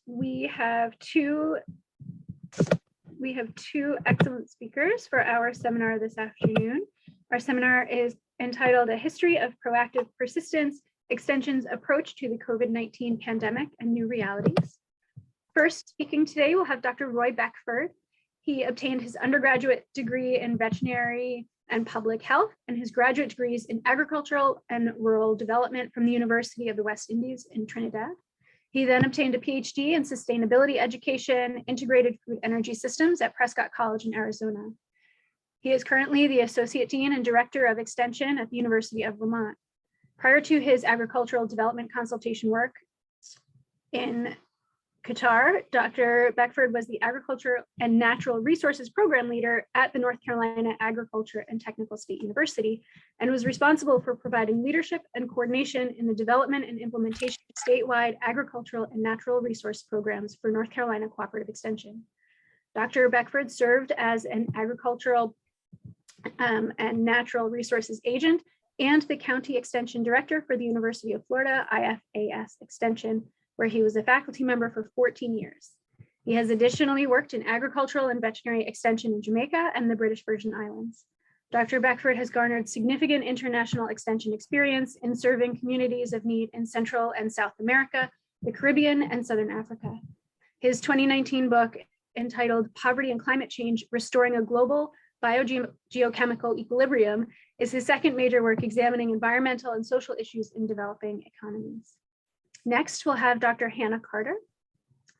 we have two excellent speakers for our seminar this afternoon. Our seminar is entitled A History of Proactive Persistence, Extension's Approach to the COVID-19 Pandemic and New Realities. First, speaking today, we'll have Dr. Roy Beckford. He obtained his undergraduate degree in veterinary and public health and his graduate degrees in agricultural and rural development from the University of the West Indies in Trinidad. He then obtained a PhD in sustainability education, integrated food energy systems at Prescott College in Arizona. He is currently the Associate Dean and Director of Extension at the University of Vermont. Prior to his agricultural development consultation work in Qatar, Dr. Beckford was the Agriculture and Natural Resources Program Leader at the North Carolina Agriculture and Technical State University and was responsible for providing leadership and coordination in the development and implementation of statewide agricultural and natural resource programs for North Carolina Cooperative Extension. Dr. Beckford served as an agricultural and natural resources agent and the County Extension Director for the University of Florida IFAS Extension, where he was a faculty member for 14 years. He has additionally worked in agricultural and veterinary extension in Jamaica and the British Virgin Islands. Dr. Beckford has garnered significant international extension experience in serving communities of need in Central and South America, the Caribbean, and Southern Africa. His 2019 book, entitled Poverty and Climate Change, Restoring a Global Biogeochemical Equilibrium, is his second major work examining environmental and social issues in developing economies. Next, we'll have Dr. Hanna Carter.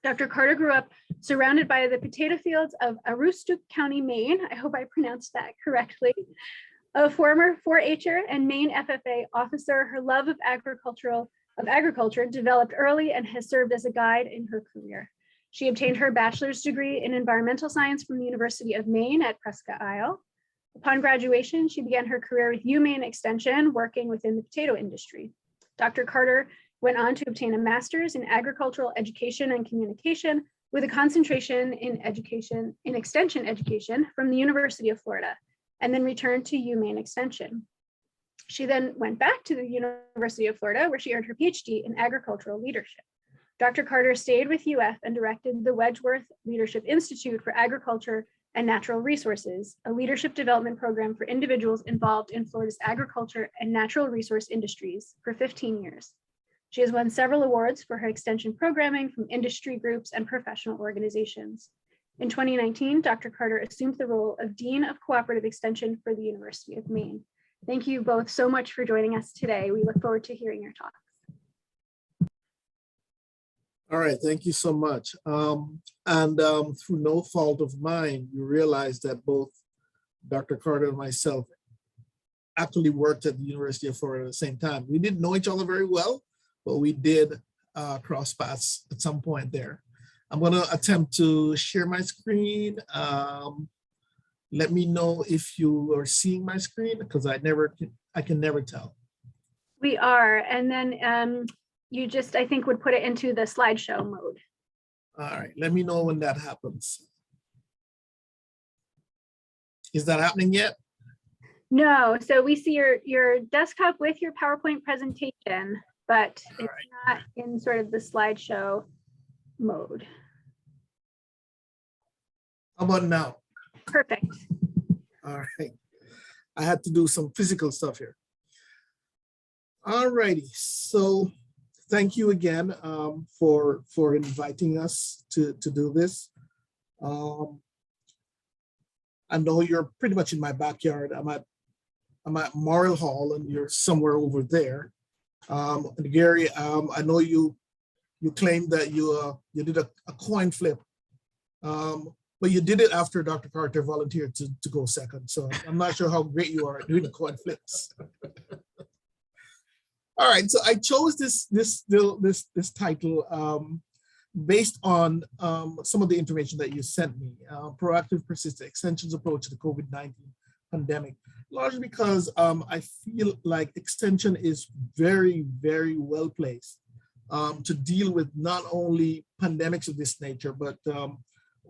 Dr. Carter grew up surrounded by the potato fields of Aroostook County, Maine. I hope I pronounced that correctly. A former 4-H'er and Maine FFA officer, her love of agriculture developed early and has served as a guide in her career. She obtained her bachelor's degree in environmental science from the University of Maine at Prescott Isle. Upon graduation, she began her career with UMaine Extension, working within the potato industry. Dr. Carter went on to obtain a master's in agricultural education and communication with a concentration in extension education from the University of Florida, and then returned to UMaine Extension. She then went back to the University of Florida, where she earned her PhD in agricultural leadership. Dr. Carter stayed with UF and directed the Wedgeworth Leadership Institute for Agriculture and Natural Resources, a leadership development program for individuals involved in Florida's agriculture and natural resource industries for 15 years. She has won several awards for her extension programming from industry groups and professional organizations. In 2019, Dr. Carter assumed the role of Dean of Cooperative Extension for the University of Maine. Thank you both so much for joining us today. We look forward to hearing your talks. All right, thank you so much. Through no fault of mine, you realize that both Dr. Carter and myself actually worked at the University of Florida at the same time. We didn't know each other very well, but we did cross paths at some point there. I'm going to attempt to share my screen. Let me know if you are seeing my screen, because I can never tell. We are, and then you just, I think, would put it into the slideshow mode. All right, let me know when that happens. Is that happening yet? No, so we see your desktop with your PowerPoint presentation, but it's not in sort of the slideshow mode. How about now? Perfect. All right. I had to do some physical stuff here. All righty. So thank you again for inviting us to do this. I know you're pretty much in my backyard. I'm at Morrill Hall, and you're somewhere over there. And Gary, I know you claimed that you did a coin flip, but you did it after Dr. Carter volunteered to go second. So I'm not sure how great you are at doing the coin flips. All right, so I chose this title based on some of the information that you sent me. Proactive Persistent Extension's Approach to the COVID-19 Pandemic. Largely because I feel like extension is very, very well placed to deal with not only pandemics of this nature, but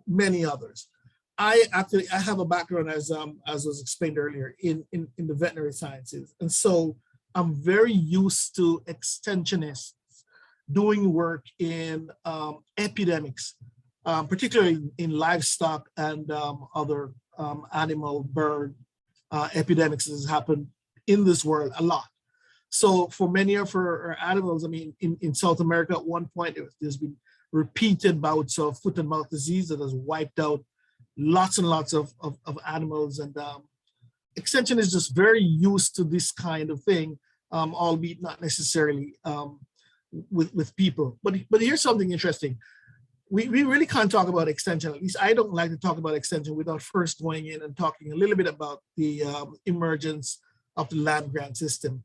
many others. I have a background, as was explained earlier, in the veterinary sciences. And so I'm very used to extensionists doing work in epidemics, particularly in livestock and other animal, bird epidemics that has happened in this world a lot. So for many of our animals, I mean, in South America at one point, there's been repeated bouts of foot and mouth disease that has wiped out lots and lots of animals. And Extension is just very used to this kind of thing, albeit not necessarily with people. But here's something interesting. We really can't talk about Extension. At least I don't like to talk about Extension without first going in and talking a little bit about the emergence of the land grant system.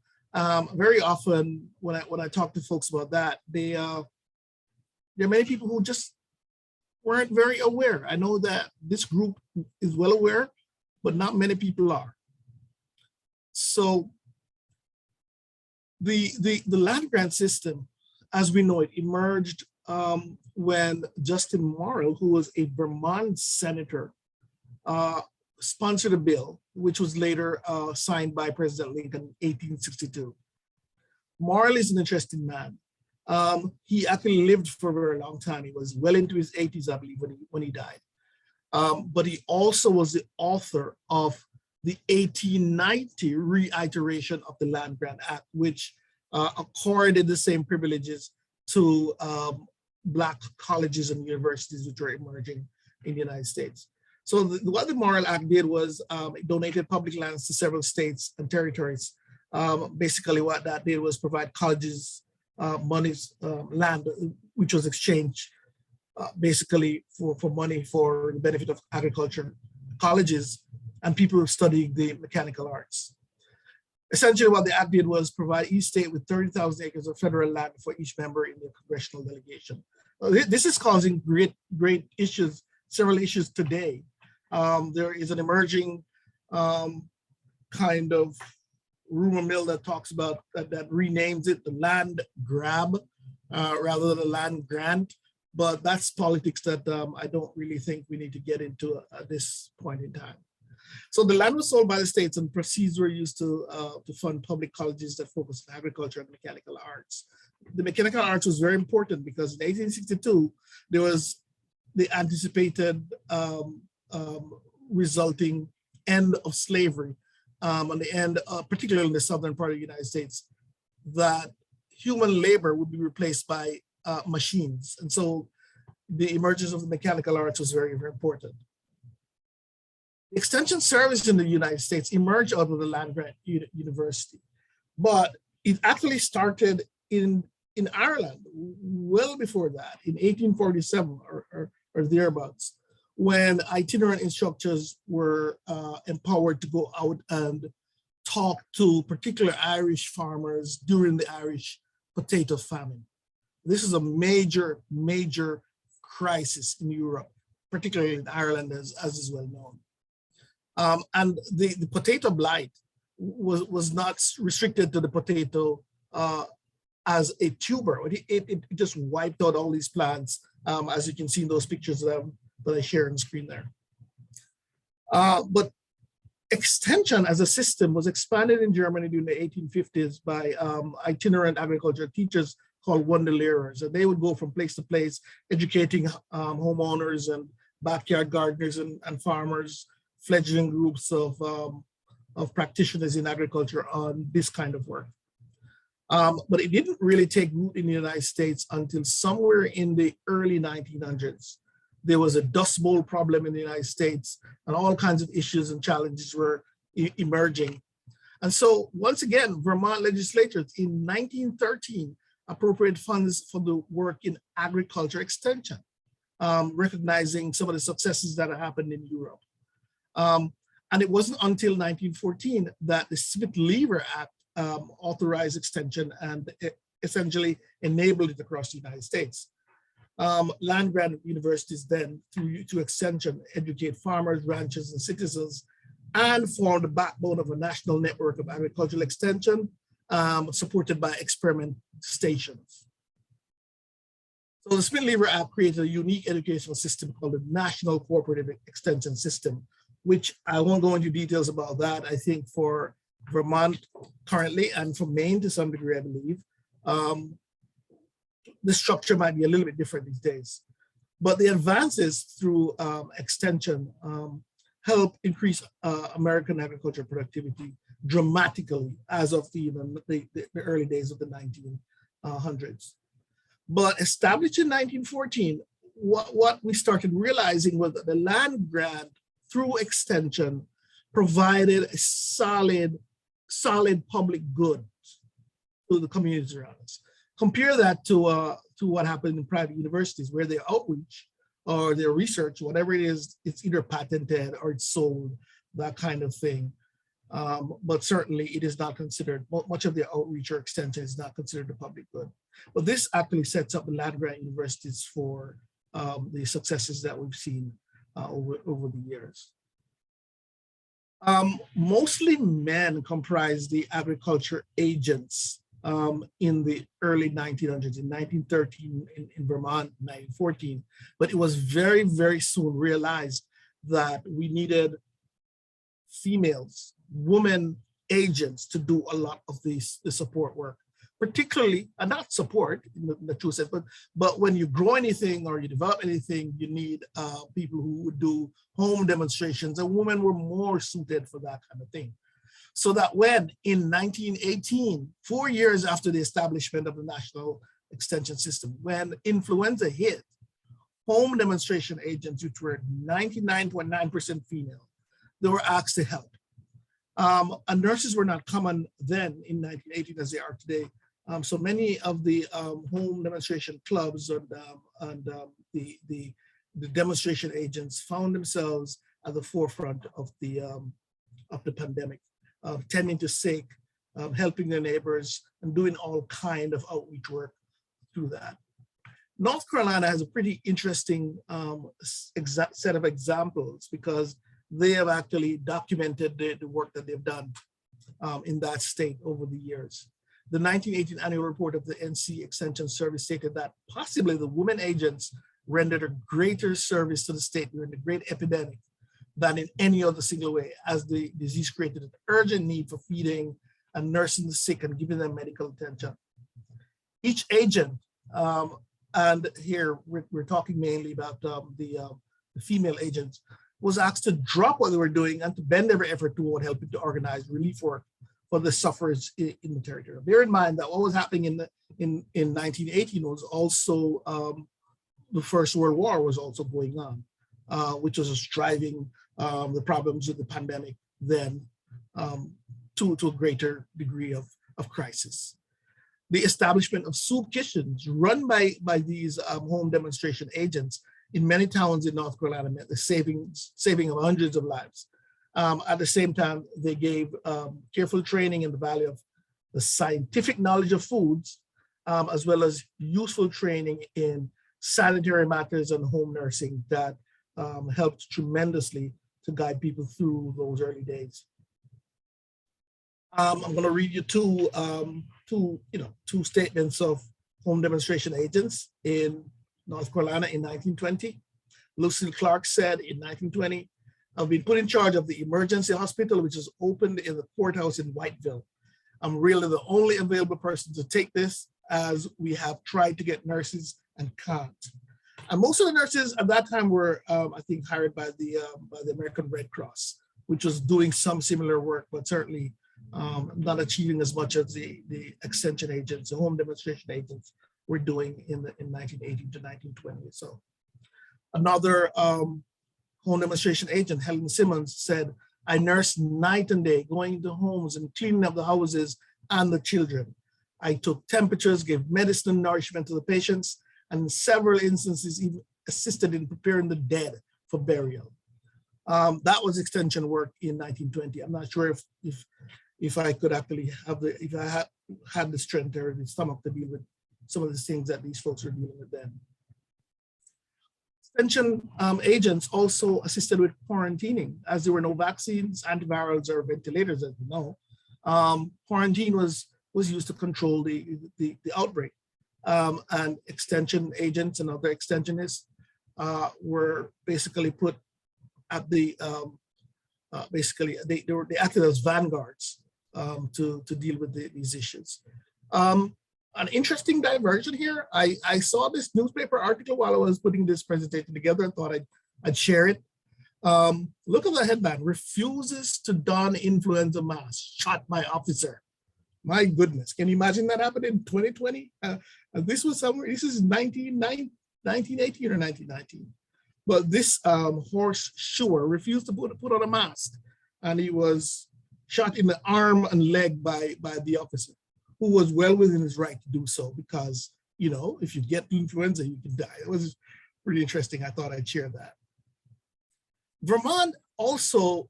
Very often when I talk to folks about that, there are many people who just weren't very aware. I know that this group is well aware, but not many people are. So the land grant system, as we know it, emerged when Justin Morrill, who was a Vermont senator, sponsored a bill, which was later signed by President Lincoln in 1862. Morrill is an interesting man. He actually lived for a very long time. He was well into his 80s, I believe, when he died. But he also was the author of the 1890 reiteration of the Land Grant Act, which accorded the same privileges to Black colleges and universities which were emerging in the United States. So what the Morrill Act did was it donated public lands to several states and territories. Basically what that did was provide colleges monies, land, which was exchanged basically for money for the benefit of agriculture, colleges, and people studying the mechanical arts. Essentially what the act did was provide each state with 30,000 acres of federal land for each member in the congressional delegation. This is causing great issues, several issues today. There is an emerging kind of rumor mill that talks about, that renames it the land grab rather than a land grant. But that's politics that I don't really think we need to get into at this point in time. So the land was sold by the states and proceeds were used to fund public colleges that focused on agriculture and mechanical arts. The mechanical arts was very important because in 1862, there was the anticipated resulting end of slavery and the end, particularly in the southern part of the United States, that human labor would be replaced by machines. And so the emergence of the mechanical arts was very, very important. The extension service in the United States emerged out of the land grant university, but it actually started in Ireland well before that, in 1847 or thereabouts, when itinerant instructors were empowered to go out and talk to particular Irish farmers during the Irish potato famine. This is a major crisis in Europe, particularly in Ireland, as is well known. And the potato blight was not restricted to the potato as a tuber. It just wiped out all these plants, as you can see in those pictures that I share on the screen there. But extension as a system was expanded in Germany during the 1850s by itinerant agriculture teachers called Wunderlehrers. And they would go from place to place, educating homeowners and backyard gardeners and farmers, fledgling groups of practitioners in agriculture on this kind of work. But it didn't really take root in the United States until somewhere in the early 1900s. There was a Dust Bowl problem in the United States, and all kinds of issues and challenges were emerging. And so once again, Vermont legislatures in 1913 appropriated funds for the work in agriculture extension, recognizing some of the successes that had happened in Europe. And it wasn't until 1914 that the Smith-Lever Act authorized extension and essentially enabled it across the United States. Land grant universities then, through extension, educate farmers, ranchers, and citizens, and form the backbone of a national network of agricultural extension supported by experiment stations. So the Smith-Lever Act created a unique educational system called the National Cooperative Extension System, which I won't go into details about that. I think for Vermont currently, and for Maine to some degree, I believe, the structure might be a little bit different these days. But the advances through extension help increase American agricultural productivity dramatically as of the early days of the 1900s. But established in 1914, what we started realizing was that the land grant through extension provided a solid public good to the communities around us. Compare that to what happened in private universities, where their outreach or their research, whatever it is, it's either patented or it's sold, that kind of thing. But certainly it is not considered, much of the outreach or extension is not considered the public good. But this actually sets up the land grant universities for the successes that we've seen over the years. Mostly men comprise the agriculture agents in the early 1900s, in 1913 in Vermont, 1914. But it was very, very soon realized that we needed females, women agents to do a lot of the support work, particularly, and not support in the true sense, but when you grow anything or you develop anything, you need people who would do home demonstrations, and women were more suited for that kind of thing. So that when in 1918, 4 years after the establishment of the National Extension System, when influenza hit, home demonstration agents, which were 99.9% female, they were asked to help. And nurses were not common then in 1918 as they are today. So many of the home demonstration clubs and the demonstration agents found themselves at the forefront of the pandemic, tending to sick, helping their neighbors, and doing all kind of outreach work through that. North Carolina has a pretty interesting set of examples because they have actually documented the work that they've done in that state over the years. The 1918 annual report of the NC Extension Service stated that possibly the women agents rendered a greater service to the state during the great epidemic than in any other single way, as the disease created an urgent need for feeding and nursing the sick and giving them medical attention. Each agent, and here we're talking mainly about the female agents, was asked to drop what they were doing and to bend every effort toward helping to organize relief work for the sufferers in the territory. Bear in mind that what was happening in 1918 was also the First World War was also going on, which was just driving the problems with the pandemic then to a greater degree of crisis. The establishment of soup kitchens run by these home demonstration agents in many towns in North Carolina meant the saving of hundreds of lives. At the same time, they gave careful training in the value of the scientific knowledge of foods, as well as useful training in sanitary matters and home nursing that helped tremendously to guide people through those early days. I'm going to read you two statements of home demonstration agents in North Carolina in 1920. Lucille Clark said in 1920, "I've been put in charge of the emergency hospital, which is opened in the courthouse in Whiteville. I'm really the only available person to take this, as we have tried to get nurses and can't." And most of the nurses at that time were, I think, hired by the American Red Cross, which was doing some similar work, but certainly not achieving as much as the extension agents, the home demonstration agents were doing in 1918 to 1920. So another home demonstration agent, Helen Simmons, said, "I nursed night and day, going into homes and cleaning up the houses and the children. I took temperatures, gave medicine and nourishment to the patients, and in several instances even assisted in preparing the dead for burial." That was extension work in 1920. I'm not sure if I could actually if I had the strength or the stomach to deal with some of the things that these folks were dealing with then. Extension agents also assisted with quarantining, as there were no vaccines, antivirals, or ventilators, as you know. Quarantine was used to control the outbreak. And extension agents and other extensionists were basically put at the, they acted as vanguards to deal with these issues. An interesting diversion here. I saw this newspaper article while I was putting this presentation together and thought I'd share it. Look at the headline: refuses to don influenza mask, shot by officer. My goodness, can you imagine that happened in 2020? This was somewhere, this is 1918 or 1919. But this horse shoer refused to put on a mask, and he was shot in the arm and leg by the officer, who was well within his right to do so, because, you know, if you get influenza, you can die. It was pretty interesting. I thought I'd share that. Vermont also,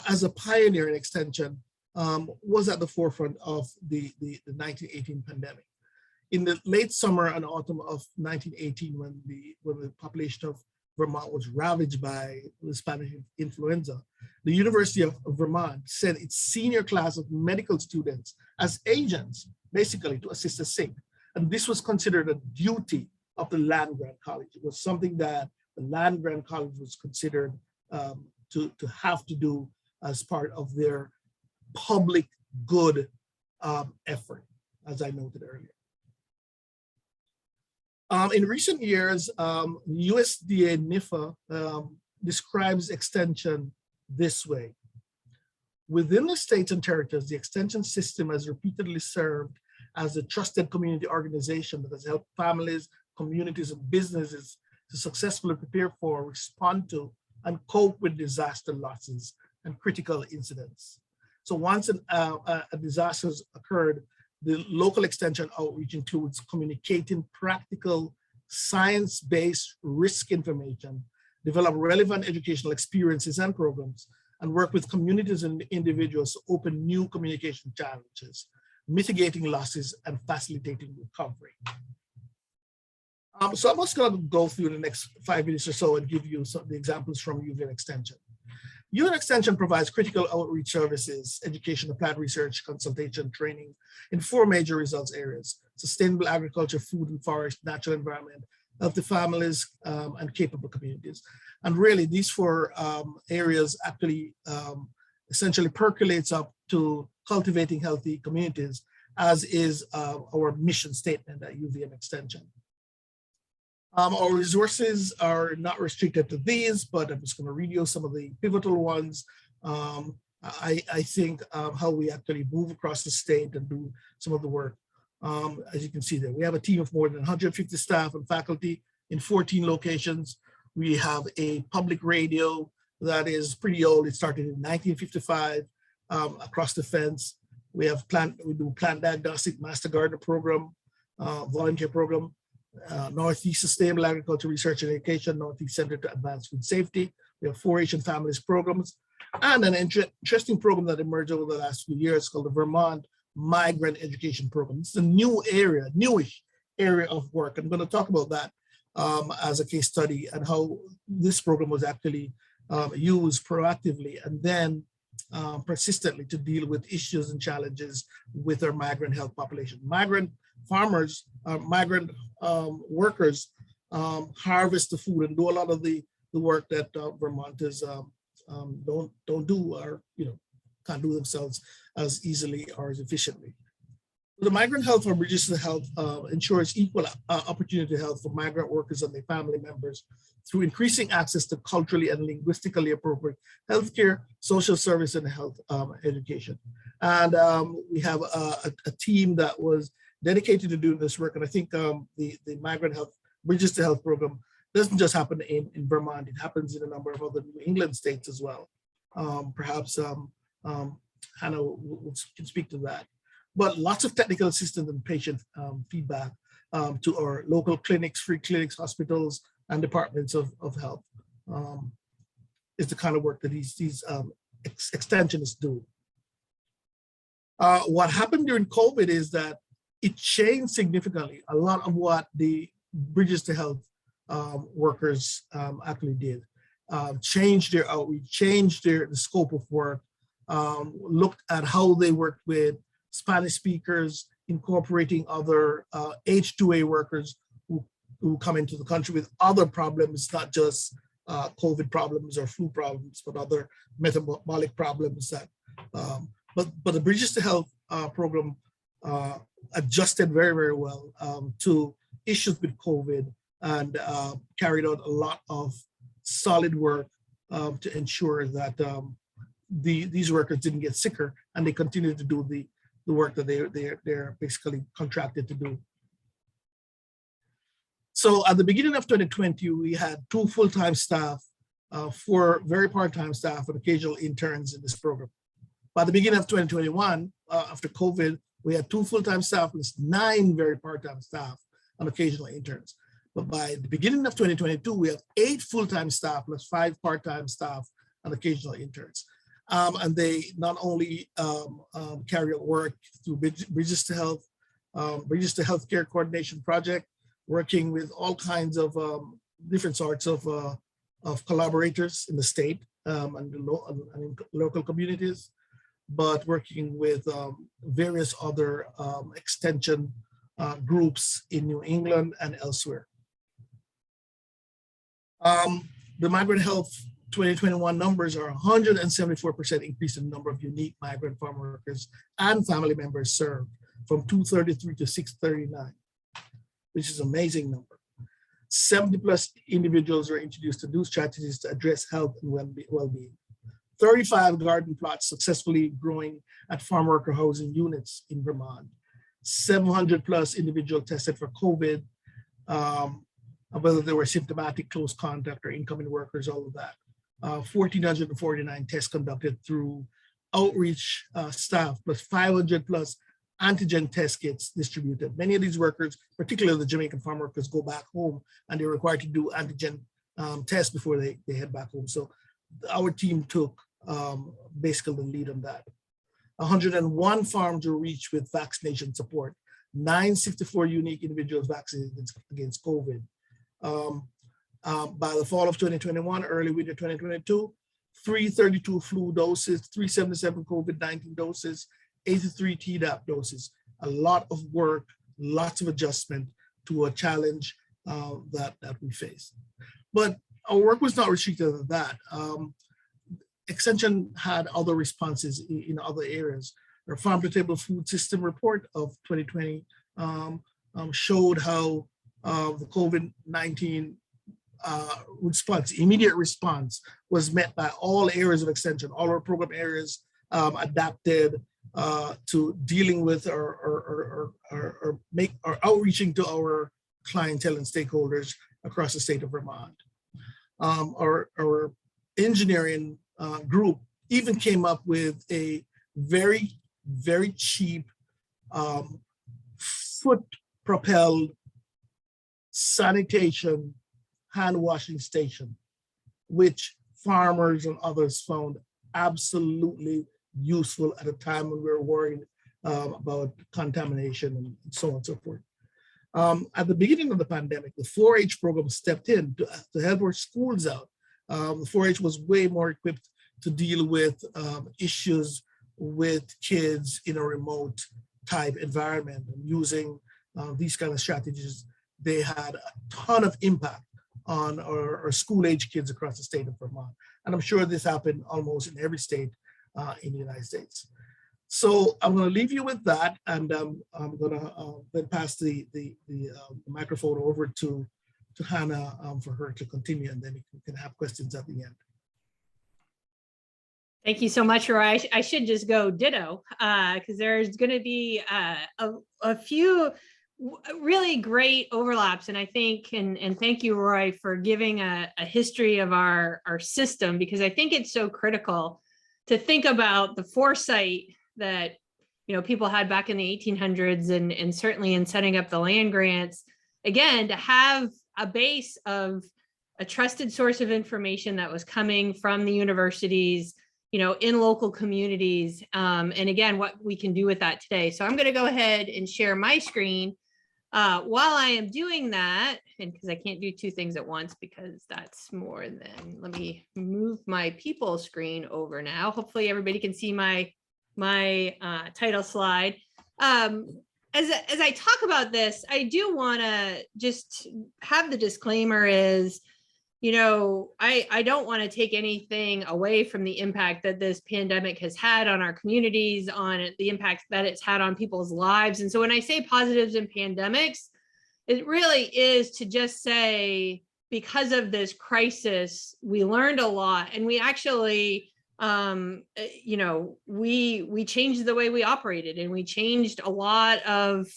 as a pioneer in extension, was at the forefront of the 1918 pandemic. In the late summer and autumn of 1918, when the population of Vermont was ravaged by the Spanish influenza, the University of Vermont sent its senior class of medical students as agents, basically to assist the sick. And this was considered a duty of the land-grant college. It was something that the land-grant college was considered to have to do as part of their public good effort, as I noted earlier. In recent years, USDA NIFA describes extension this way. Within the states and territories, the extension system has repeatedly served as a trusted community organization that has helped families, communities, and businesses to successfully prepare for, respond to, and cope with disaster losses and critical incidents. So once a disaster has occurred, the local extension outreach includes communicating practical, science-based risk information, develop relevant educational experiences and programs, and work with communities and individuals to open new communication challenges, mitigating losses and facilitating recovery. So I'm just going to go through the next 5 minutes or so and give you some of the examples from UMaine Extension. UMaine Extension provides critical outreach services, education, applied research, consultation, training in 4 major results areas: sustainable agriculture, food and forest, natural environment, healthy families, and capable communities. And really these 4 areas actually essentially percolates up to cultivating healthy communities, as is our mission statement at UVM Extension. Our resources are not restricted to these, but I'm just going to read you some of the pivotal ones. I think how we actually move across the state and do some of the work. As you can see there, we have a team of more than 150 staff and faculty in 14 locations. We have a public radio that is pretty old. It started in 1955 across the fence. We do plant diagnostic, master gardener program, volunteer program. Northeast Sustainable Agriculture Research and Education, Northeast Center to Advance Food Safety. We have 4-H and Families programs, and an interesting program that emerged over the last few years called the Vermont Migrant Education Program. It's a newish area of work. I'm going to talk about that as a case study and how this program was actually used proactively and then persistently to deal with issues and challenges with our migrant health population. Migrant farmers, migrant workers harvest the food and do a lot of the work that Vermonters don't do, or can't do themselves as easily or as efficiently. The migrant health or Bridges to Health ensures equal opportunity health for migrant workers and their family members through increasing access to culturally and linguistically appropriate healthcare, social service, and health education. And we have a team that was dedicated to doing this work. And I think the Migrant Health Bridges to Health program doesn't just happen in Vermont, it happens in a number of other New England states as well. Perhaps Hanna can speak to that. But lots of technical assistance and patient feedback to our local clinics, free clinics, hospitals, and departments of health is the kind of work that these extensionists do. What happened during COVID is that it changed significantly a lot of what the Bridges to Health workers actually did. Changed their outreach, changed the scope of work, looked at how they worked with Spanish speakers, incorporating other H2A workers who come into the country with other problems, not just COVID problems or flu problems, but other metabolic problems that, but the Bridges to Health program adjusted very, very well to issues with COVID and carried out a lot of solid work to ensure that these workers didn't get sicker and they continued to do the work that they're basically contracted to do. So at the beginning of 2020, we had 2 full-time staff, 4 very part-time staff, and occasional interns in this program. By the beginning of 2021, after COVID, we had 2 full-time staff plus 9 very part-time staff and occasional interns. But by the beginning of 2022, we have 8 full-time staff plus 5 part-time staff and occasional interns. And they not only carry out work through Bridges to Health, Bridges to Healthcare Coordination Project, working with all kinds of different sorts of collaborators in the state and in local communities, but working with various other extension groups in New England and elsewhere. The Migrant Health 2021 numbers are 174% increase in the number of unique migrant farm workers and family members served from 233 to 639, which is an amazing number. 70 plus individuals were introduced to new strategies to address health and well-being. 35 garden plots successfully growing at farm worker housing units in Vermont. 700 plus individuals tested for COVID, whether they were symptomatic, close contact, or incoming workers, all of that. 1,449 tests conducted through outreach staff, plus 500 plus antigen test kits distributed. Many of these workers, particularly the Jamaican farm workers, go back home and they're required to do antigen tests before they head back home. So our team took basically the lead on that. 101 farms were reached with vaccination support. 964 unique individuals vaccinated against COVID. By the fall of 2021, early winter 2022, 332 flu doses, 377 COVID-19 doses, 83 Tdap doses. A lot of work, lots of adjustment to a challenge that we face. But our work was not restricted to that. Extension had other responses in other areas. Our Farm to Table Food System report of 2020 showed how the COVID-19 response, immediate response, was met by all areas of Extension. All our program areas adapted to dealing with or outreaching to our clientele and stakeholders across the state of Vermont. Our engineering group even came up with a very, very cheap foot-propelled sanitation hand washing station, which farmers and others found absolutely useful at a time when we were worried about contamination and so on and so forth. At the beginning of the pandemic, the 4-H program stepped in to help our schools out. The 4-H was way more equipped to deal with issues with kids in a remote type environment, and using these kind of strategies, they had a ton of impact on our school-age kids across the state of Vermont. And I'm sure this happened almost in every state in the United States. So I'm going to leave you with that, and I'm going to then pass the microphone over to Hanna for her to continue, and then we can have questions at the end. Thank you so much, Roy. I should just go ditto because there's going to be a few really great overlaps. And I think, and thank you, Roy, for giving a history of our system, because I think it's so critical to think about the foresight that, you know, people had back in the 1800s and certainly in setting up the land grants, again, to have a base of a trusted source of information that was coming from the universities, you know, in local communities. And again, what we can do with that today. So I'm going to go ahead and share my screen. While I am doing that, and because I can't do 2 things at once, because that's more than, let me move my people screen over now. Hopefully everybody can see my title slide. As I talk about this, I do want to just have the disclaimer is, I don't want to take anything away from the impact that this pandemic has had on our communities, on the impact that it's had on people's lives. And so when I say positives in pandemics, it really is to just say, because of this crisis, we learned a lot, and we actually, we changed the way we operated, and we changed a lot of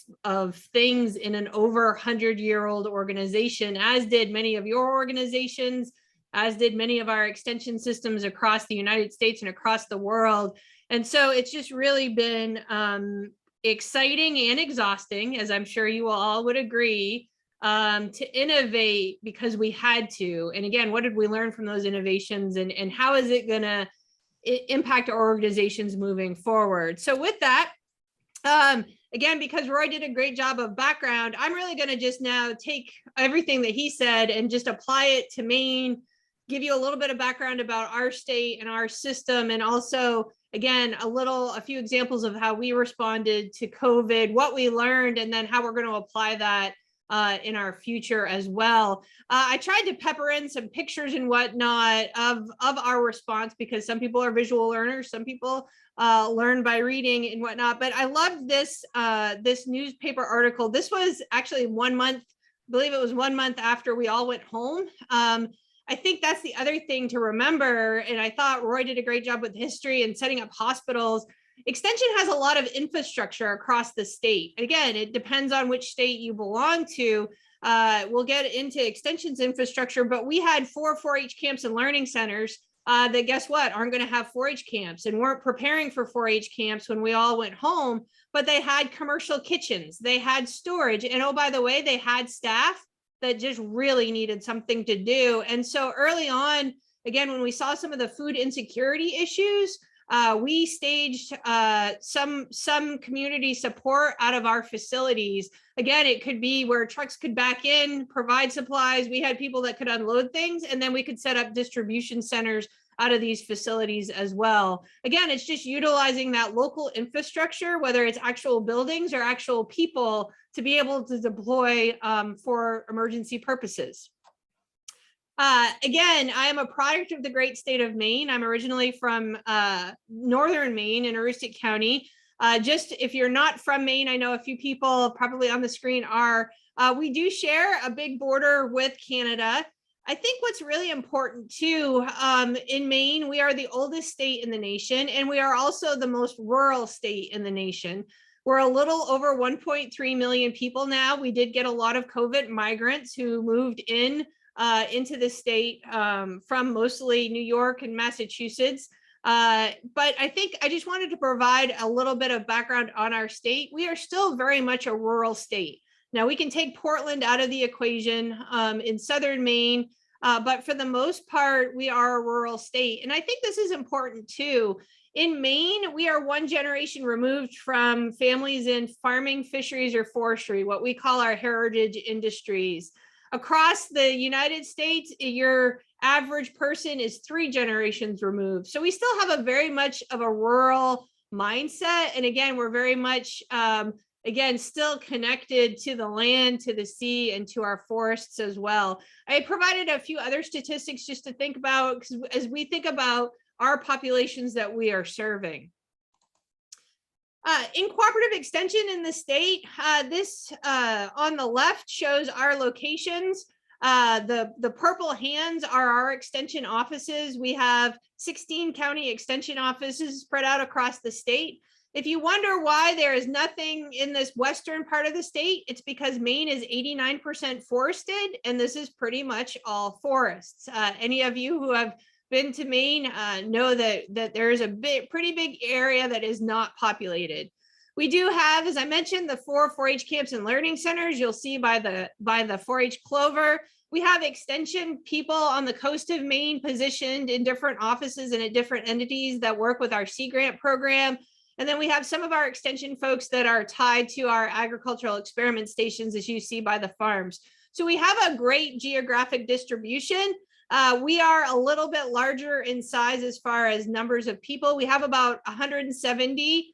things in an over 100-year-old organization, as did many of your organizations, as did many of our extension systems across the United States and across the world. And so it's just really been exciting and exhausting, as I'm sure you all would agree, to innovate because we had to. And again, what did we learn from those innovations, and how is it going to impact our organizations moving forward? So with that, again, because Roy did a great job of background, I'm really going to just now take everything that he said and just apply it to Maine, give you a little bit of background about our state and our system, and also, again, a few examples of how we responded to COVID, what we learned, and then how we're going to apply that in our future as well. I tried to pepper in some pictures and whatnot of our response, because some people are visual learners, some people learn by reading and whatnot. But I loved this newspaper article. This was actually 1 month, I believe it was 1 month after we all went home. I think that's the other thing to remember. And I thought Roy did a great job with history and setting up hospitals. Extension has a lot of infrastructure across the state. Again, it depends on which state you belong to. We'll get into Extension's infrastructure, but we had 4 4-H camps and learning centers that, guess what, aren't going to have 4-H camps and weren't preparing for 4-H camps when we all went home, but they had commercial kitchens, they had storage, and oh, by the way, they had staff that just really needed something to do. And so early on, again, when we saw some of the food insecurity issues, we staged some community support out of our facilities. Again, it could be where trucks could back in, provide supplies. We had people that could unload things, and then we could set up distribution centers out of these facilities as well. Again, it's just utilizing that local infrastructure, whether it's actual buildings or actual people, to be able to deploy for emergency purposes. Again, I am a product of the great state of Maine. I'm originally from northern Maine in Aroostook County. Just if you're not from Maine, I know a few people probably on the screen are. We do share a big border with Canada. I think what's really important too, in Maine, we are the oldest state in the nation, and we are also the most rural state in the nation. We're a little over 1.3 million people now. We did get a lot of COVID migrants who moved in into the state from mostly New York and Massachusetts. But I think I just wanted to provide a little bit of background on our state. We are still very much a rural state. Now, we can take Portland out of the equation in southern Maine, but for the most part, we are a rural state. And I think this is important too. In Maine, we are one generation removed from families in farming, fisheries, or forestry, what we call our heritage industries. Across the United States, your average person is 3 generations removed. So we still have a very much of a rural mindset. And again, we're very much, again, still connected to the land, to the sea, and to our forests as well. I provided a few other statistics just to think about, because as we think about our populations that we are serving. In Cooperative Extension in the state, this on the left shows our locations. The purple hands are our extension offices. We have 16 county extension offices spread out across the state. If you wonder why there is nothing in this western part of the state, it's because Maine is 89% forested, and this is pretty much all forests. Any of you who have been to Maine know that there is a pretty big area that is not populated. We do have, as I mentioned, the 4 4-H camps and learning centers. You'll see by the 4-H clover. We have extension people on the coast of Maine positioned in different offices and at different entities that work with our Sea Grant program. And then we have some of our extension folks that are tied to our agricultural experiment stations, as you see by the farms. So we have a great geographic distribution. We are a little bit larger in size as far as numbers of people. We have about 170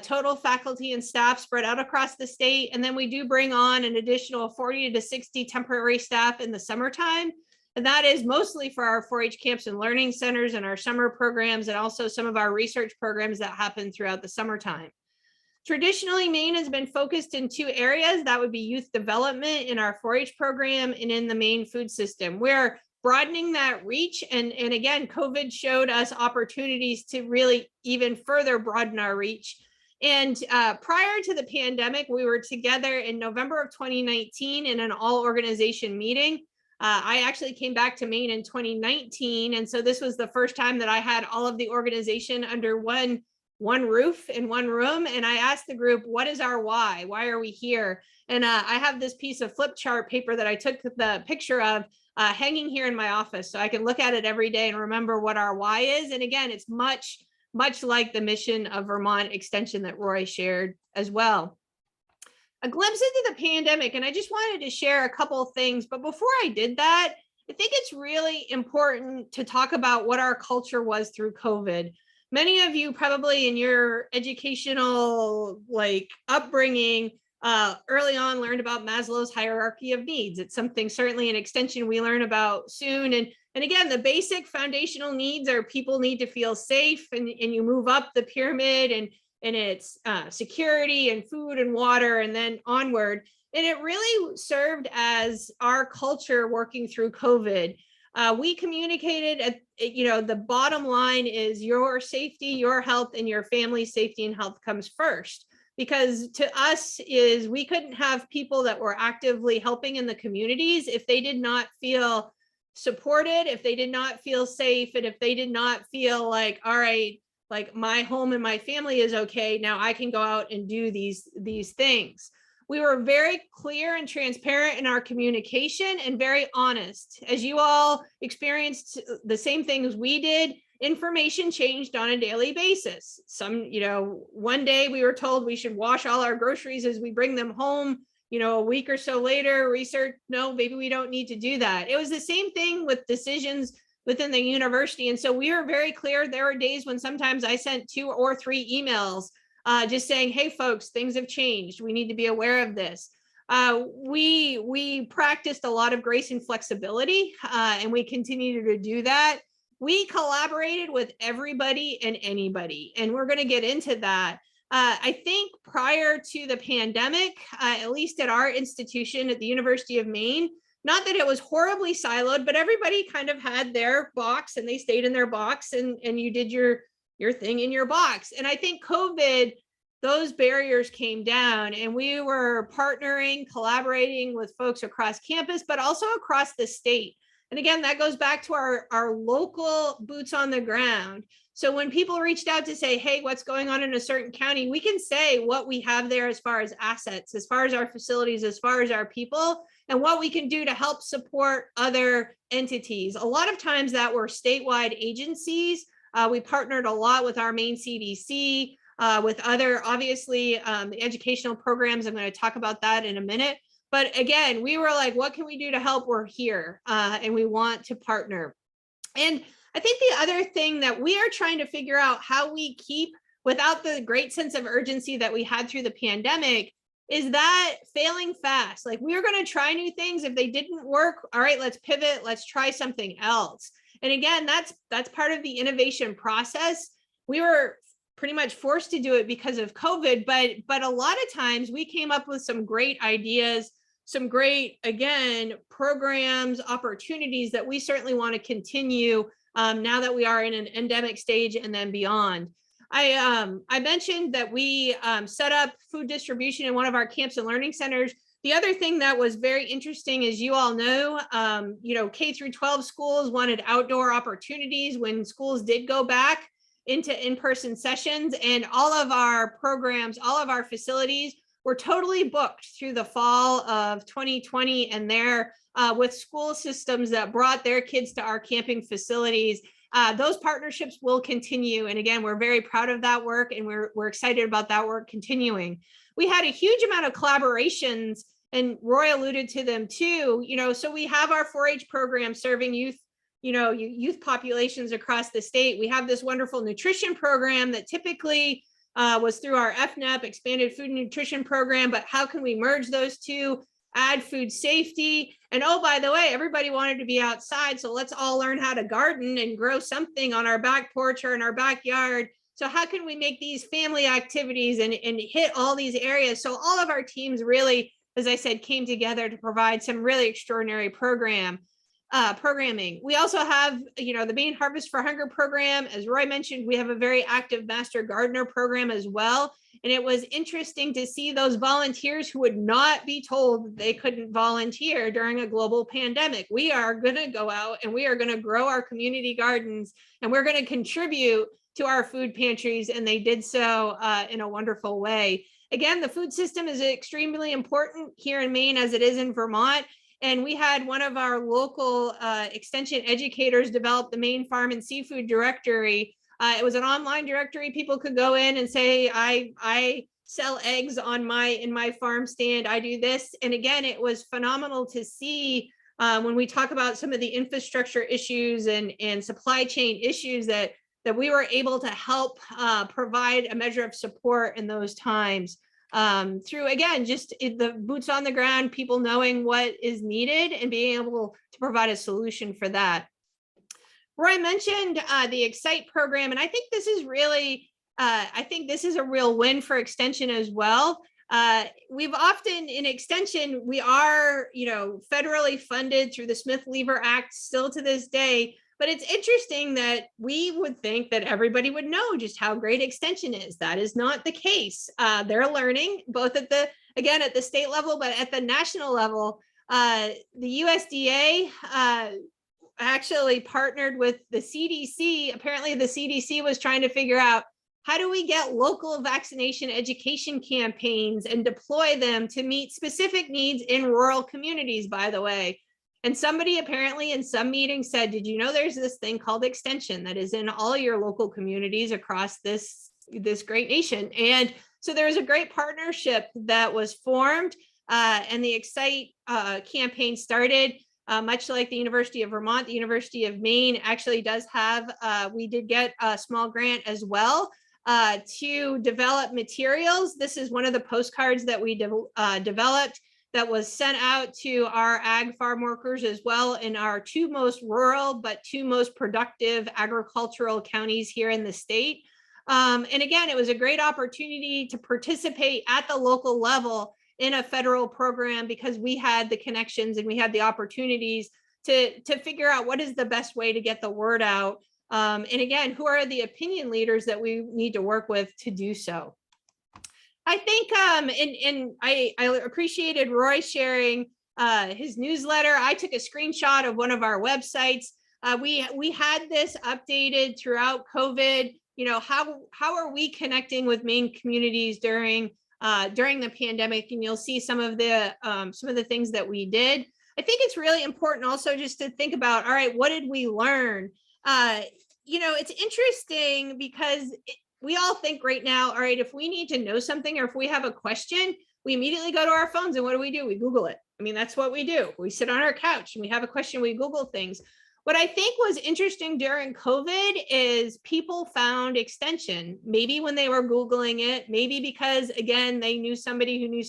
total faculty and staff spread out across the state. And then we do bring on an additional 40 to 60 temporary staff in the summertime. And that is mostly for our 4-H camps and learning centers and our summer programs, and also some of our research programs that happen throughout the summertime. Traditionally, Maine has been focused in 2 areas. That would be youth development in our 4-H program and in the Maine food system. We're broadening that reach. And again, COVID showed us opportunities to really even further broaden our reach. And prior to the pandemic, we were together in November of 2019 in an all organization meeting. I actually came back to Maine in 2019. And so this was the first time that I had all of the organization under one roof in one room. And I asked the group, what is our why? Why are we here? And I have this piece of flip chart paper that I took the picture of hanging here in my office, so I can look at it every day and remember what our why is. And again, it's much like the mission of Vermont Extension that Roy shared as well. A glimpse into the pandemic, and I just wanted to share a couple of things, but before I did that, I think it's really important to talk about what our culture was through COVID. Many of you probably in your educational upbringing early on learned about Maslow's hierarchy of needs. It's something certainly in extension we learn about soon. And again, the basic foundational needs are people need to feel safe, and you move up the pyramid, and it's security and food and water, and then onward. And it really served as our culture working through COVID. We communicated the bottom line is your safety, your health, and your family's safety and health comes first. Because to us is we couldn't have people that were actively helping in the communities if they did not feel supported, if they did not feel safe, and if they did not feel like, all right, like my home and my family is okay, now I can go out and do these things. We were very clear and transparent in our communication and very honest. As you all experienced the same things we did, information changed on a daily basis. One day we were told we should wash all our groceries as we bring them home. A week or so later, research, no, maybe we don't need to do that. It was the same thing with decisions within the university. And so we were very clear. There were days when sometimes I sent 2 or 3 emails just saying, hey, folks, things have changed. We need to be aware of this. We practiced a lot of grace and flexibility, and we continue to do that. We collaborated with everybody and anybody, and we're going to get into that. I think prior to the pandemic, at least at our institution at the University of Maine, not that it was horribly siloed, but everybody kind of had their box and they stayed in their box, and you did your thing in your box. And I think COVID, those barriers came down, and we were partnering, collaborating with folks across campus, but also across the state. And again, that goes back to our local boots on the ground. So when people reached out to say, hey, what's going on in a certain county, we can say what we have there as far as assets, as far as our facilities, as far as our people, and what we can do to help support other entities. A lot of times that were statewide agencies. We partnered a lot with our Maine CDC, with other, obviously, the educational programs. I'm going to talk about that in a minute. But again, we were like, what can we do to help? We're here, and we want to partner. And I think the other thing that we are trying to figure out how we keep, without the great sense of urgency that we had through the pandemic, is that failing fast. Like, we were going to try new things. If they didn't work, all right, let's pivot. Let's try something else. And again, that's part of the innovation process. We were pretty much forced to do it because of COVID, but a lot of times we came up with some great ideas, some great, again, programs, opportunities that we certainly want to continue now that we are in an endemic stage and then beyond. I mentioned that we set up food distribution in one of our camps and learning centers. The other thing that was very interesting, as you all know, K through 12 schools wanted outdoor opportunities when schools did go back into in-person sessions, and all of our programs, all of our facilities were totally booked through the fall of 2020, and there with school systems that brought their kids to our camping facilities. Those partnerships will continue. And again, we're very proud of that work, and we're excited about that work continuing. We had a huge amount of collaborations, and Roy alluded to them too. So we have our 4-H program serving youth populations across the state. We have this wonderful nutrition program that typically was through our FNAP, Expanded Food and Nutrition Program, but how can we merge those two? add food safety. And oh, by the way, everybody wanted to be outside. So let's all learn how to garden and grow something on our back porch or in our backyard. So how can we make these family activities and hit all these areas? So all of our teams really, as I said, came together to provide some really extraordinary programming. We also have, the Maine Harvest for Hunger program. As Roy mentioned, we have a very active Master Gardener program as well. And it was interesting to see those volunteers who would not be told they couldn't volunteer during a global pandemic. We are going to go out and we are going to grow our community gardens and we're going to contribute to our food pantries. And they did so in a wonderful way. Again, the food system is extremely important here in Maine as it is in Vermont. And we had one of our local extension educators develop the Maine Farm and Seafood Directory. It was an online directory. People could go in and say, I sell eggs in my farm stand. I do this. And again, it was phenomenal to see when we talk about some of the infrastructure issues and supply chain issues that we were able to help provide a measure of support in those times. Through, again, just the boots on the ground, people knowing what is needed and being able to provide a solution for that. Roy mentioned the Excite program, and I think this is really, a real win for Extension as well. We've often in Extension, we are, federally funded through the Smith-Lever Act still to this day. But it's interesting that we would think that everybody would know just how great Extension is. That is not the case. They're learning both at the state level, but at the national level. The USDA actually partnered with the CDC. Apparently the CDC was trying to figure out how do we get local vaccination education campaigns and deploy them to meet specific needs in rural communities, by the way. And somebody apparently in some meeting said, did you know there's this thing called Extension that is in all your local communities across this great nation? And so there was a great partnership that was formed and the Excite campaign started. Much like the University of Vermont, the University of Maine actually does have, we did get a small grant as well to develop materials. This is one of the postcards that we developed that was sent out to our ag farm workers as well in our two most rural, but two most productive agricultural counties here in the state. And again, it was a great opportunity to participate at the local level in a federal program because we had the connections and we had the opportunities to figure out what is the best way to get the word out. And again, who are the opinion leaders that we need to work with to do so? I think, and I appreciated Roy sharing his newsletter. I took a screenshot of one of our websites. We had this updated throughout COVID. How are we connecting with Maine communities during the pandemic? And you'll see some of the things that we did. I think it's really important also just to think about, all right, what did we learn? It's interesting because we all think right now, all right, if we need to know something or if we have a question, we immediately go to our phones and what do? We Google it. I mean, that's what we do. We sit on our couch and we have a question, we Google things. What I think was interesting during COVID is people found Extension, maybe when they were Googling it, maybe because, again, they knew somebody who knew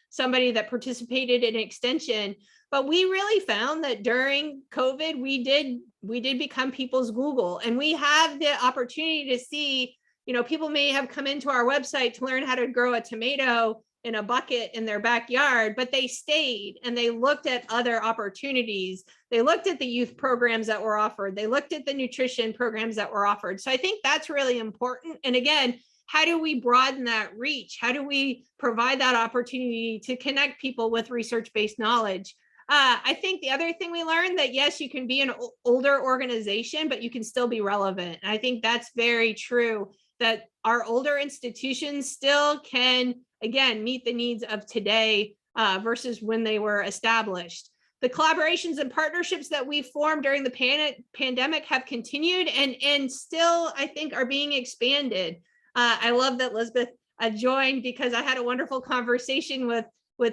somebody that participated in Extension. But we really found that during COVID, we did become people's Google, and we have the opportunity to see, people may have come into our website to learn how to grow a tomato in a bucket in their backyard, but they stayed and they looked at other opportunities. They looked at the youth programs that were offered. They looked at the nutrition programs that were offered. So I think that's really important. And again, how do we broaden that reach? How do we provide that opportunity to connect people with research-based knowledge? I think the other thing we learned that, yes, you can be an older organization, but you can still be relevant. And I think that's very true, that our older institutions still can, again, meet the needs of today versus when they were established. The collaborations and partnerships that we formed during the pandemic have continued and still, I think, are being expanded. I love that Elizabeth joined because I had a wonderful conversation with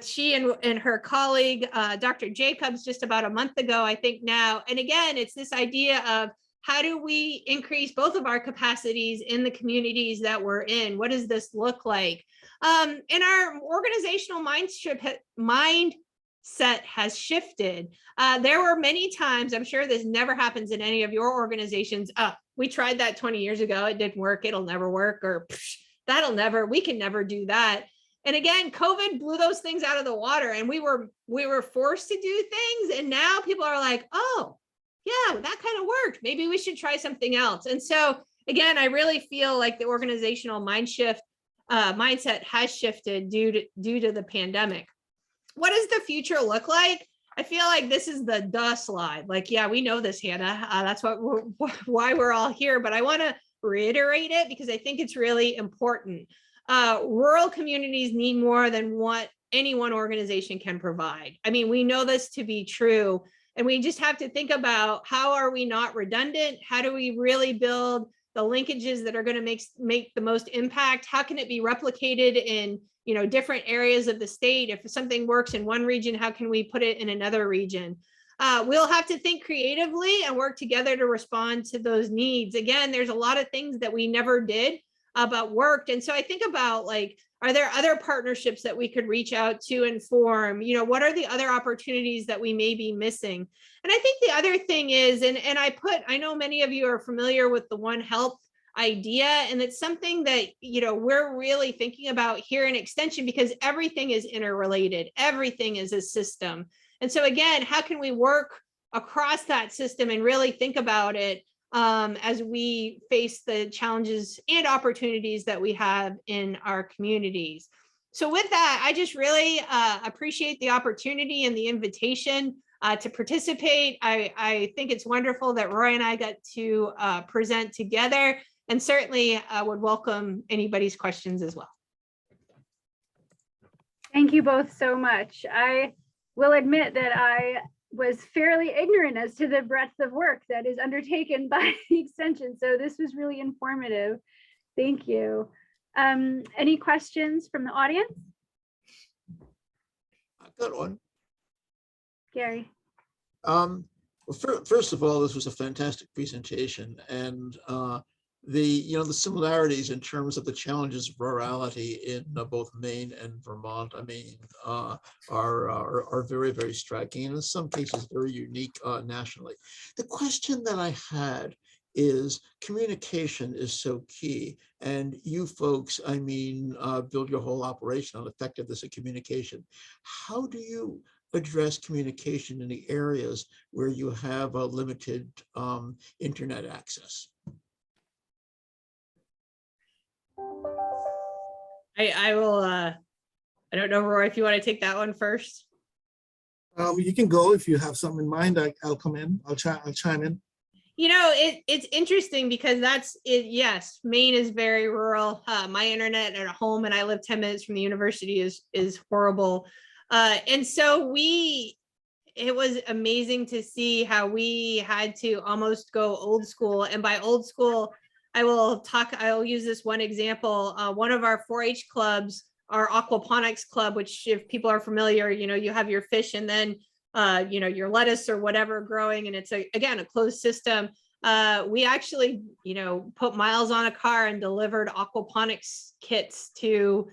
she and her colleague, Dr. Jacobs, just about a month ago, I think now. And again, it's this idea of how do we increase both of our capacities in the communities that we're in? What does this look like? And our organizational mindset set has shifted. There were many times, I'm sure this never happens in any of your organizations. We tried that 20 years ago. It didn't work. It'll never work. Or we can never do that. And again, COVID blew those things out of the water, and we were forced to do things. And now people are like, oh, yeah, that kind of worked. Maybe we should try something else. And so again, I really feel like the organizational mindset has shifted due to the pandemic. What does the future look like? I feel like this is the duh slide. Like, yeah, we know this, Hanna. That's why we're all here. But I want to reiterate it because I think it's really important. Rural communities need more than what any one organization can provide. I mean, we know this to be true, and we just have to think about how are we not redundant? How do we really build the linkages that are going to make the most impact? How can it be replicated in different areas of the state? If something works in one region, how can we put it in another region? We'll have to think creatively and work together to respond to those needs. Again, there's a lot of things that we never did but worked. And so I think about, like, are there other partnerships that we could reach out to and form? What are the other opportunities that we may be missing? And I think the other thing is, and I know many of you are familiar with the One Health idea, and it's something that we're really thinking about here in Extension, because everything is interrelated, everything is a system. And so again, how can we work across that system and really think about it as we face the challenges and opportunities that we have in our communities? So with that, I just really appreciate the opportunity and the invitation to participate. I think it's wonderful that Roy and I got to present together, and certainly would welcome anybody's questions as well. Thank you both so much. I will admit that I was fairly ignorant as to the breadth of work that is undertaken by the Extension. So this was really informative. Thank you. Any questions from the audience? I've got one. Gary. Well, first of all, this was a fantastic presentation, and the similarities in terms of the challenges of rurality in both Maine and Vermont, I mean, are very, very striking, and in some cases very unique nationally. The question that I had is, communication is so key, and you folks, I mean, build your whole operation on effectiveness of communication. How do you address communication in the areas where you have a limited internet access? I will, I don't know, Roy, if you want to take that one first. You can go if you have something in mind. I'll come in. I'll chime in. It's interesting because that's it. Yes, Maine is very rural. My internet at home, and I live 10 minutes from the university, is horrible. And so it was amazing to see how we had to almost go old school. And by old school, I'll use this one example. One of our 4-H clubs, our Aquaponics Club, which, if people are familiar, you have your fish and then your lettuce or whatever growing, and it's again a closed system. We actually put miles on a car and delivered aquaponics kits to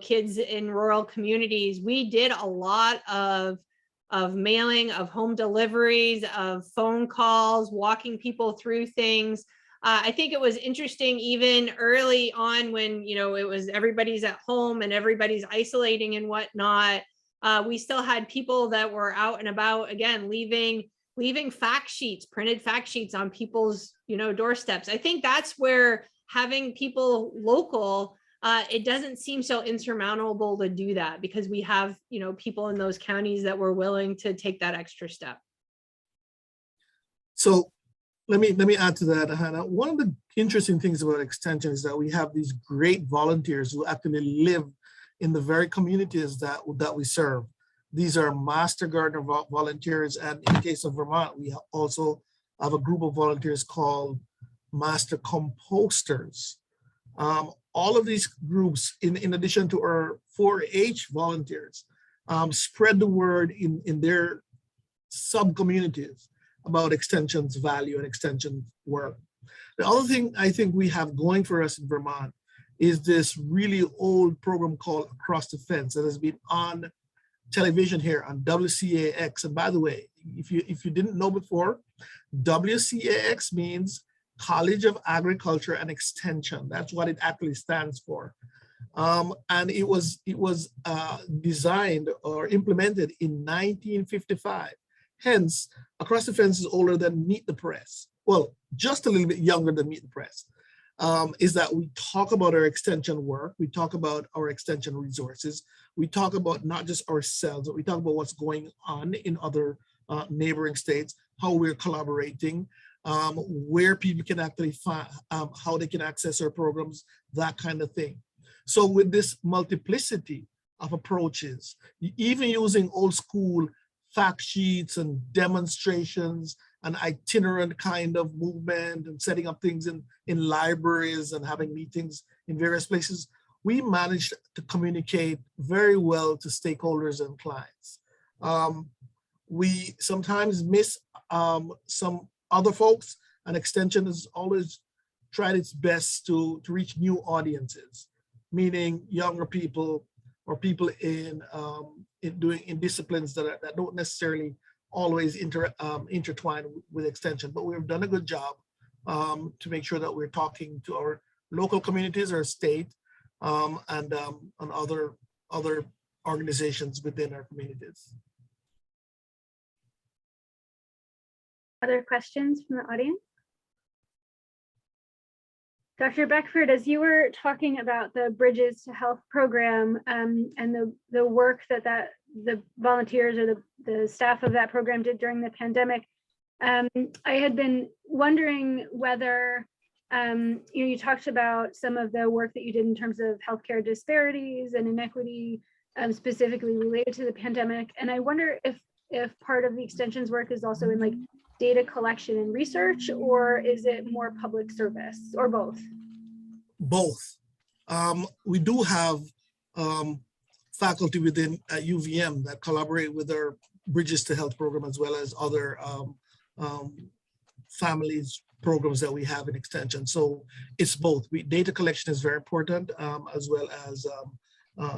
kids in rural communities. We did a lot of mailing, of home deliveries, of phone calls, walking people through things. I think it was interesting even early on when it was everybody's at home and everybody's isolating and whatnot. We still had people that were out and about, again, leaving fact sheets, printed fact sheets on people's doorsteps. I think that's where having people local, it doesn't seem so insurmountable to do that, because we have people in those counties that were willing to take that extra step. So let me add to that, Hanna. One of the interesting things about Extension is that we have these great volunteers who actually live in the very communities that we serve. These are master gardener volunteers, and in the case of Vermont, we also have a group of volunteers called master composters. All of these groups, in addition to our 4-H volunteers, spread the word in their sub-communities about Extension's value and Extension's work. The other thing I think we have going for us in Vermont is this really old program called Across the Fence that has been on television here on WCAX. And by the way, if you didn't know before, WCAX means College of Agriculture and Extension. That's what it actually stands for. And it was designed or implemented in 1955. Hence, Across the Fence is older than Meet the Press. Well, just a little bit younger than Meet the Press. Is that we talk about our extension work, we talk about our extension resources, we talk about not just ourselves, but we talk about what's going on in other neighboring states, how we're collaborating, where people can actually find, how they can access our programs, that kind of thing. So with this multiplicity of approaches, even using old school fact sheets and demonstrations, an itinerant kind of movement and setting up things in libraries and having meetings in various places, we managed to communicate very well to stakeholders and clients. We sometimes miss some other folks, and Extension has always tried its best to reach new audiences, meaning younger people or people in disciplines that don't necessarily always intertwine with Extension, but we've done a good job to make sure that we're talking to our local communities, our state, and other organizations within our communities. Other questions from the audience? Dr. Beckford, as you were talking about the Bridges to Health program and the work that the volunteers or the staff of that program did during the pandemic, I had been wondering whether, you talked about some of the work that you did in terms of healthcare disparities and inequity, specifically related to the pandemic. And I wonder if part of the extension's work is also in like data collection and research, or is it more public service, or both? Both. We do have faculty within UVM that collaborate with our Bridges to Health program, as well as other families programs that we have in Extension. So it's both. Data collection is very important, as well as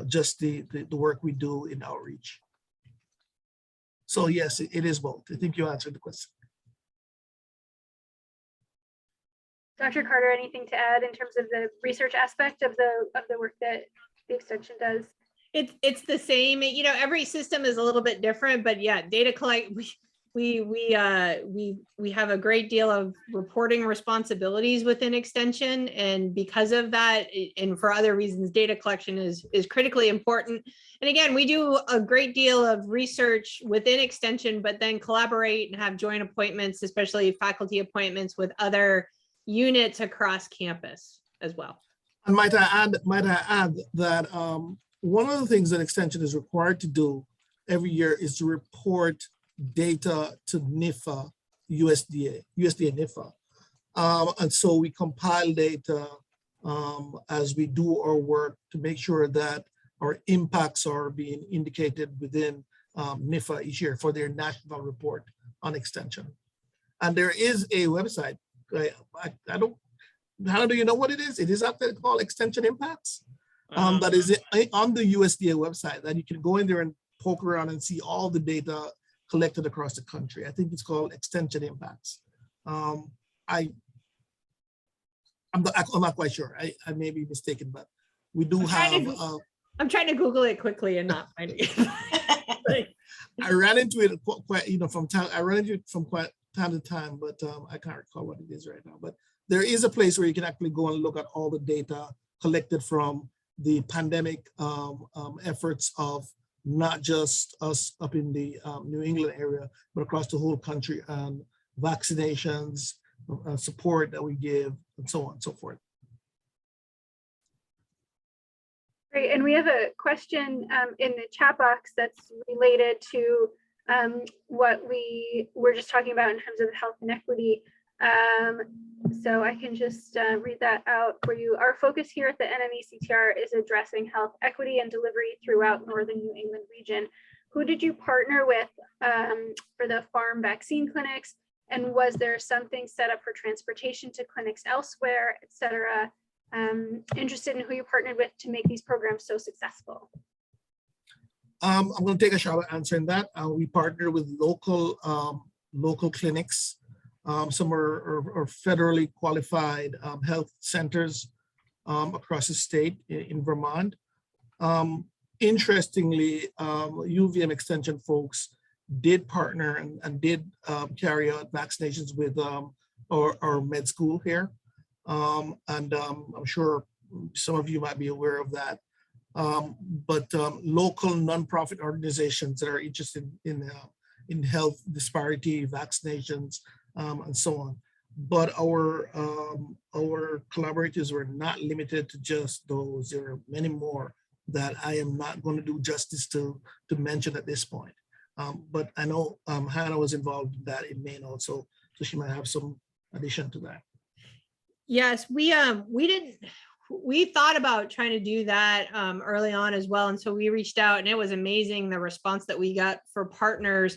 just the work we do in outreach. So yes, it is both. I think you answered the question. Dr. Carter, anything to add in terms of the research aspect of the work that the extension does? It's the same. Every system is a little bit different, but yeah, data collect. We have a great deal of reporting responsibilities within Extension, and because of that, and for other reasons, data collection is critically important. And again, we do a great deal of research within Extension, but then collaborate and have joint appointments, especially faculty appointments with other units across campus as well. And might I add that one of the things that Extension is required to do every year is to report data to NIFA, USDA NIFA. And so we compile data as we do our work to make sure that our impacts are being indicated within NIFA each year for their national report on Extension. And there is a website. I don't, how do you know what it is? It is out there called Extension Impacts. That is on the USDA website that you can go in there and poke around and see all the data collected across the country. I think it's called Extension Impacts. I'm not quite sure. I may be mistaken, but we do I'm trying to Google it quickly and not finding it. I ran into it quite, from time. I run into it from quite time to time, but I can't recall what it is right now. But there is a place where you can actually go and look at all the data collected from the pandemic efforts of not just us up in the New England area, but across the whole country, and vaccinations, support that we give, and so on and so forth. Great, and we have a question in the chat box that's related to what we were just talking about in terms of health inequity. So I can just read that out for you. Our focus here at the NNE-CTR is addressing health equity and delivery throughout Northern New England region. Who did you partner with for the farm vaccine clinics? And was there something set up for transportation to clinics elsewhere, et cetera? Interested in who you partnered with to make these programs so successful. I'm going to take a shot at answering that. We partner with local clinics. Some are federally qualified health centers across the state in Vermont. Interestingly, UVM Extension folks did partner and did carry out vaccinations with our med school here. I'm sure some of you might be aware of that. But local nonprofit organizations that are interested in health disparity, vaccinations, and so on. But our collaborators were not limited to just those. There are many more that I am not going to do justice to mention at this point. But I know Hanna was involved in that in Maine also, so she might have some addition to that. Yes, we thought about trying to do that early on as well. And so we reached out, and it was amazing the response that we got for partners.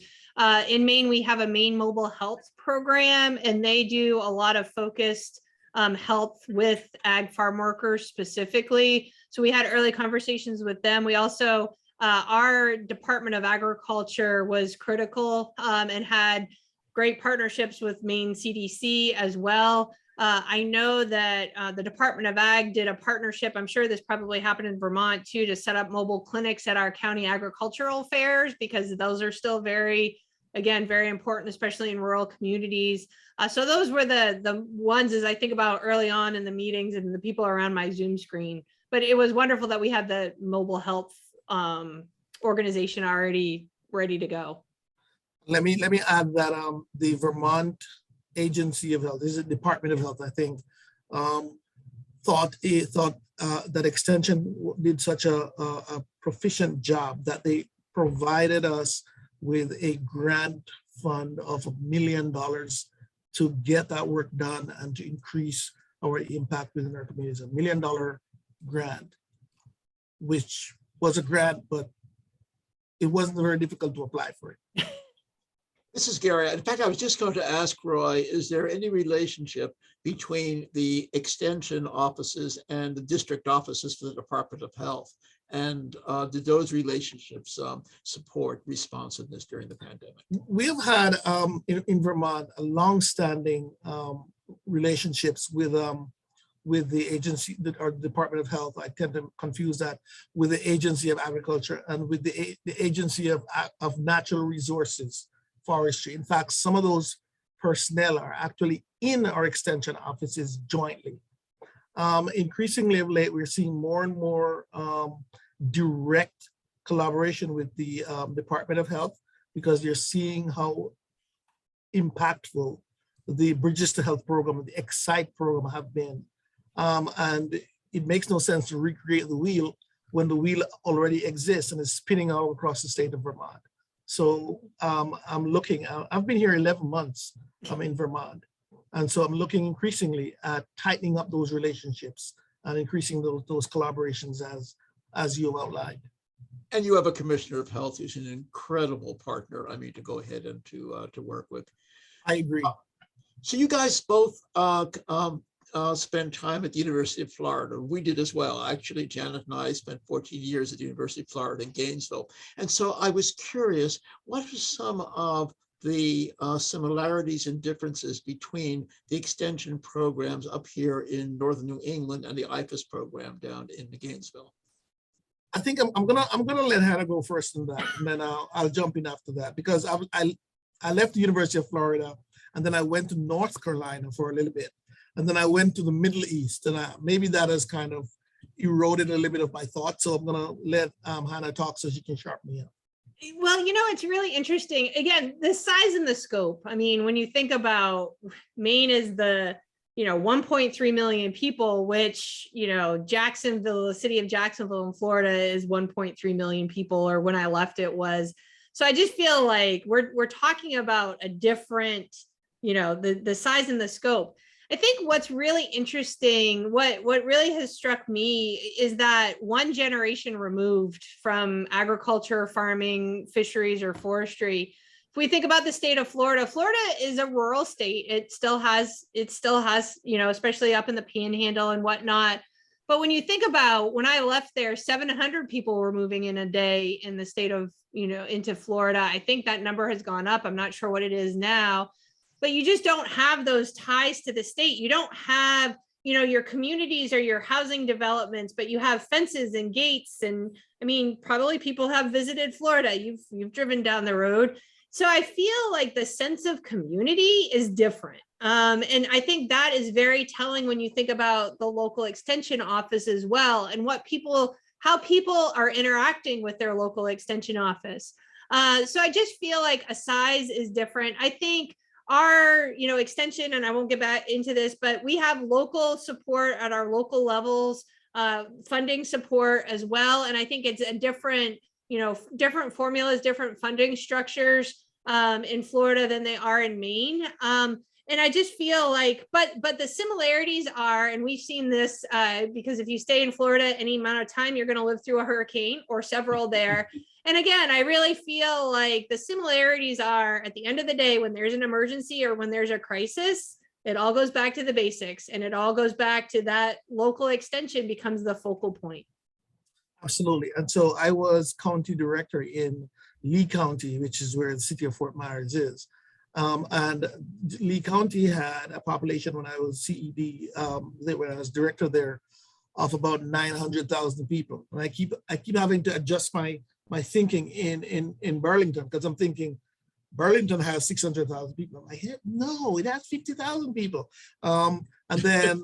In Maine, we have a Maine mobile health program, and they do a lot of focused health with ag farm workers specifically. So we had early conversations with them. We also, our Department of Agriculture was critical and had great partnerships with Maine CDC as well. I know that the Department of Ag did a partnership. I'm sure this probably happened in Vermont too, to set up mobile clinics at our county agricultural fairs, because those are still very important, especially in rural communities. So those were the ones as I think about early on in the meetings and the people around my Zoom screen. But it was wonderful that we had the mobile health organization already ready to go. Let me add that the Vermont Agency of Health, this is the Department of Health, I think, thought that Extension did such a proficient job that they provided us with a grant fund of $1 million to get that work done and to increase our impact within our communities. $1 million grant, which was a grant, but it wasn't very difficult to apply for it. This is Gary. In fact, I was just going to ask Roy, is there any relationship between the extension offices and the district offices for the Department of Health? And did those relationships support responsiveness during the pandemic? We have had in Vermont a long-standing relationships with the agency, our Department of Health. I tend to confuse that with the Agency of Agriculture and with the Agency of Natural Resources, Forestry. In fact, some of those personnel are actually in our extension offices jointly. Increasingly of late, we're seeing more and more direct collaboration with the Department of Health, because you're seeing how impactful the Bridges to Health program and the Excite program have been. And it makes no sense to recreate the wheel when the wheel already exists and is spinning all across the state of Vermont. So I'm looking, I've been here 11 months, I'm in Vermont. And so I'm looking increasingly at tightening up those relationships and increasing those collaborations as you outlined. And you have a Commissioner of Health who's an incredible partner, I mean, to go ahead and to work with. I agree. So you guys both spent time at the University of Florida. We did as well. Actually, Janet and I spent 14 years at the University of Florida in Gainesville. And so I was curious, what are some of the similarities and differences between the extension programs up here in Northern New England and the IFAS program down in Gainesville? I think I'm gonna let Hanna go first on that, and then I'll jump in after that, because I left the University of Florida, and then I went to North Carolina for a little bit. And then I went to the Middle East, and maybe that has kind of eroded a little bit of my thoughts. So I'm gonna let Hanna talk so she can sharpen me up. Well, you know, it's really interesting. Again, the size and the scope. I mean, when you think about Maine is the, 1.3 million people, which, Jacksonville, the city of Jacksonville in Florida is 1.3 million people, or when I left it was. So I just feel like we're talking about a different, the size and the scope. I think what's really interesting, what really has struck me is that one generation removed from agriculture, farming, fisheries, or forestry. If we think about the state of Florida, Florida is a rural state. It still has, especially up in the Panhandle and whatnot, But when you think about when I left there, 700 people were moving in a day in the state of, into Florida. I think that number has gone up. I'm not sure what it is now, but you just don't have those ties to the state. You don't have, your communities or your housing developments, but you have fences and gates. And I mean, probably people have visited Florida. You've driven down the road. So I feel like the sense of community is different. And I think that is very telling when you think about the local extension office as well, and how people are interacting with their local extension office. So I just feel like a size is different. I think our, extension, and I won't get back into this, but we have local support at our local levels, funding support as well. And I think it's a different, different formulas, different funding structures in Florida than they are in Maine. And I just feel like, but the similarities are, and we've seen this because if you stay in Florida any amount of time, you're going to live through a hurricane or several there. And again, I really feel like the similarities are, at the end of the day, when there's an emergency or when there's a crisis, it all goes back to the basics, and it all goes back to that local extension becomes the focal point. Absolutely. And so I was county director in Lee County, which is where the city of Fort Myers is. And Lee County had a population when I was CED, when I was director there, of about 900,000 people. And I keep having to adjust my thinking in Burlington, because I'm thinking Burlington has 600,000 people. I'm like, no, it has 50,000 people. And then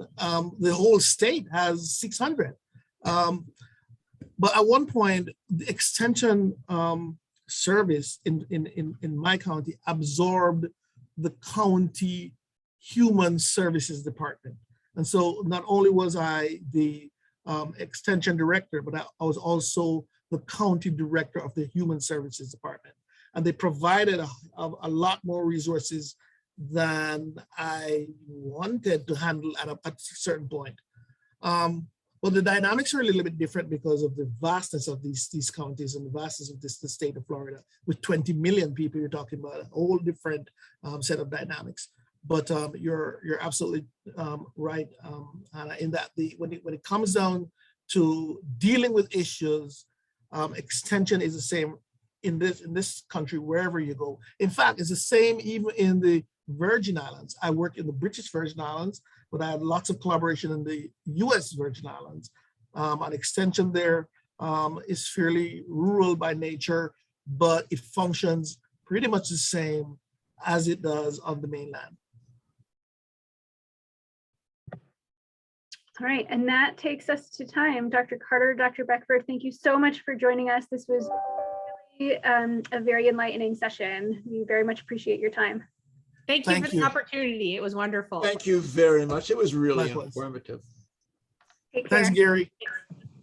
the whole state has 600. But at one point, the extension service in my county absorbed the county human services department. And so not only was I the extension director, but I was also the county director of the human services department. And they provided a lot more resources than I wanted to handle at a certain point. But the dynamics are a little bit different because of the vastness of these counties and the vastness of the state of Florida. With 20 million people, you're talking about a whole different set of dynamics. But you're absolutely right, Hanna, in that when it comes down to dealing with issues, extension is the same in this country wherever you go. In fact, it's the same even in the Virgin Islands. I work in the British Virgin Islands, but I had lots of collaboration in the US Virgin Islands. An extension there is fairly rural by nature, but it functions pretty much the same as it does on the mainland. All right, and that takes us to time. Dr. Carter, Dr. Beckford, thank you so much for joining us. This was really a very enlightening session. We very much appreciate your time. Thank you for the opportunity. It was wonderful. Thank you very much. It was really Likewise. informative. Take care. Thanks, Gary. Thanks.